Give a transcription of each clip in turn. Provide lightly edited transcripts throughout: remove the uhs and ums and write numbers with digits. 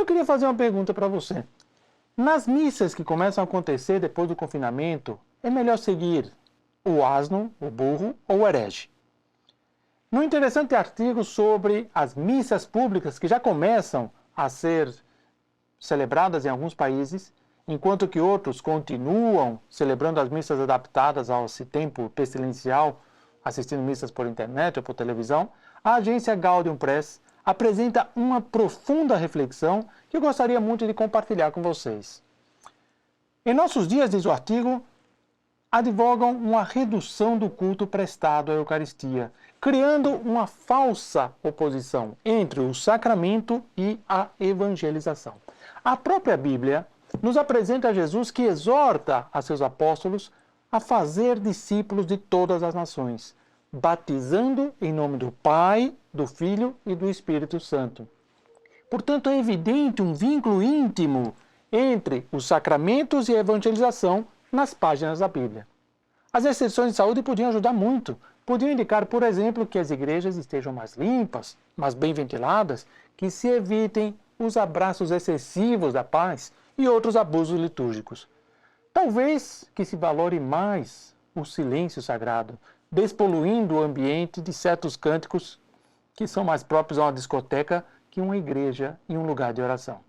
Eu queria fazer uma pergunta para você. Nas missas que começam a acontecer depois do confinamento, é melhor seguir o asno, o burro ou o herege? No interessante artigo sobre as missas públicas que já começam a ser celebradas em alguns países, enquanto que outros continuam celebrando as missas adaptadas ao tempo pestilencial, assistindo missas por internet ou por televisão, a agência Gaudium Press apresenta uma profunda reflexão que eu gostaria muito de compartilhar com vocês. Em nossos dias, diz o artigo, advogam uma redução do culto prestado à Eucaristia, criando uma falsa oposição entre o sacramento e a evangelização. A própria Bíblia nos apresenta Jesus que exorta a seus apóstolos a fazer discípulos de todas as nações, batizando em nome do Pai, do Filho e do Espírito Santo. Portanto, é evidente um vínculo íntimo entre os sacramentos e a evangelização nas páginas da Bíblia. As restrições de saúde podiam ajudar muito. Podiam indicar, por exemplo, que as igrejas estejam mais limpas, mais bem ventiladas, que se evitem os abraços excessivos da paz e outros abusos litúrgicos. Talvez que se valore mais o silêncio sagrado, despoluindo o ambiente de certos cânticos que são mais próprios a uma discoteca que uma igreja e um lugar de oração.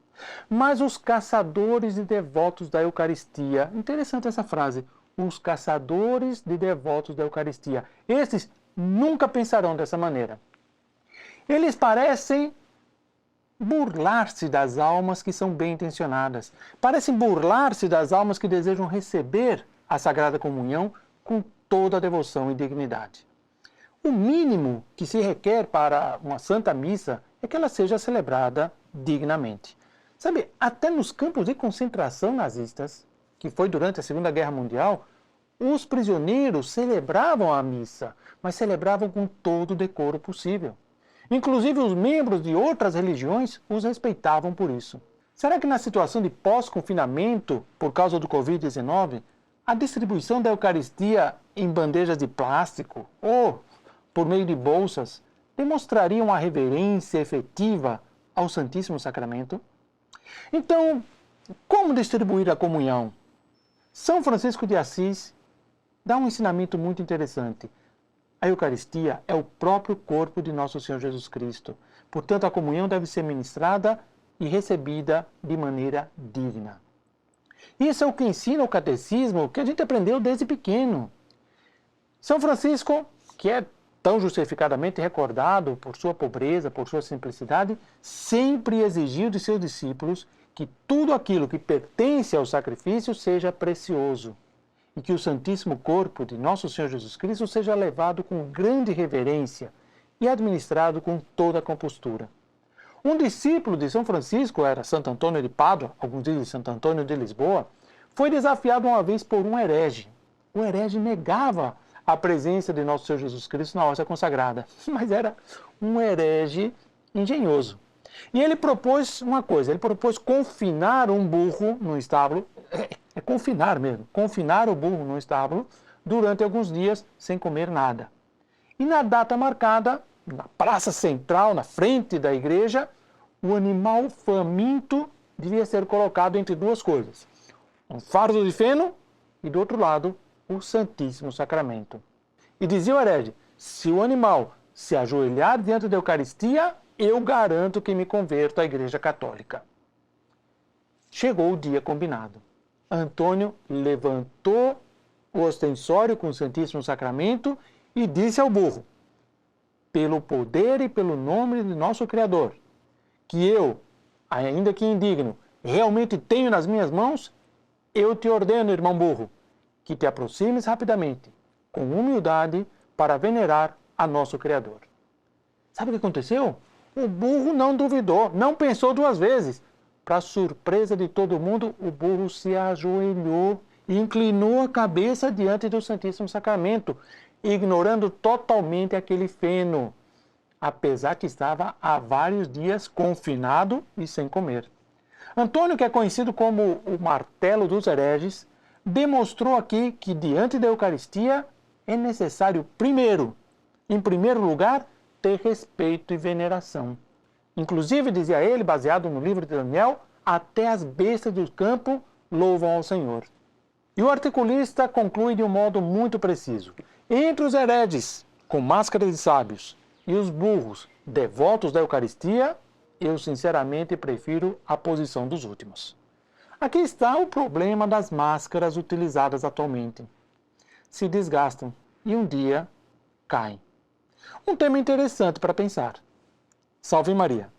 Mas os caçadores de devotos da Eucaristia, interessante essa frase, os caçadores de devotos da Eucaristia, esses nunca pensarão dessa maneira. Eles parecem burlar-se das almas que são bem intencionadas, parecem burlar-se das almas que desejam receber a Sagrada Comunhão com toda a devoção e dignidade. O mínimo que se requer para uma Santa Missa é que ela seja celebrada dignamente. Sabe, até nos campos de concentração nazistas, que foi durante a Segunda Guerra Mundial, os prisioneiros celebravam a missa, mas celebravam com todo o decoro possível. Inclusive os membros de outras religiões os respeitavam por isso. Será que na situação de pós-confinamento, por causa do Covid-19, a distribuição da Eucaristia em bandejas de plástico ou por meio de bolsas demonstraria uma reverência efetiva ao Santíssimo Sacramento? Então, como distribuir a comunhão? São Francisco de Assis dá um ensinamento muito interessante. A Eucaristia é o próprio corpo de nosso Senhor Jesus Cristo. Portanto, a comunhão deve ser ministrada e recebida de maneira digna. Isso é o que ensina o catecismo, que a gente aprendeu desde pequeno. São Francisco, que é tão justificadamente recordado por sua pobreza, por sua simplicidade, sempre exigiu de seus discípulos que tudo aquilo que pertence ao sacrifício seja precioso e que o Santíssimo Corpo de Nosso Senhor Jesus Cristo seja levado com grande reverência e administrado com toda a compostura. Um discípulo de São Francisco, era Santo Antônio de Pádua, alguns dizem Santo Antônio de Lisboa, foi desafiado uma vez por um herege. O herege negava a presença de Nosso Senhor Jesus Cristo na hóstia consagrada, mas era um herege engenhoso. E ele propôs uma coisa, ele propôs confinar um burro no estábulo, confinar mesmo, confinar o burro no estábulo durante alguns dias sem comer nada. E na data marcada, na praça central, na frente da igreja, o animal faminto devia ser colocado entre duas coisas. Um fardo de feno e, do outro lado, o Santíssimo Sacramento. E dizia o herege, se o animal se ajoelhar diante da Eucaristia, eu garanto que me converto à Igreja Católica. Chegou o dia combinado. Antônio levantou o ostensório com o Santíssimo Sacramento e disse ao burro, pelo poder e pelo nome de nosso Criador, que eu, ainda que indigno, realmente tenho nas minhas mãos, eu te ordeno, irmão burro, que te aproximes rapidamente, com humildade, para venerar a nosso Criador. Sabe o que aconteceu? O burro não duvidou, não pensou duas vezes. Para surpresa de todo mundo, o burro se ajoelhou e inclinou a cabeça diante do Santíssimo Sacramento, ignorando totalmente aquele feno, apesar que estava há vários dias confinado e sem comer. Antônio, que é conhecido como o martelo dos hereges, demonstrou aqui que diante da Eucaristia é necessário, em primeiro lugar, ter respeito e veneração. Inclusive, dizia ele, baseado no livro de Daniel, até as bestas do campo louvam ao Senhor. E o articulista conclui de um modo muito preciso. Entre os hereges, com máscara de sábios, e os burros, devotos da Eucaristia, eu sinceramente prefiro a posição dos últimos. Aqui está o problema das máscaras utilizadas atualmente. Se desgastam e um dia caem. Um tema interessante para pensar. Salve Maria!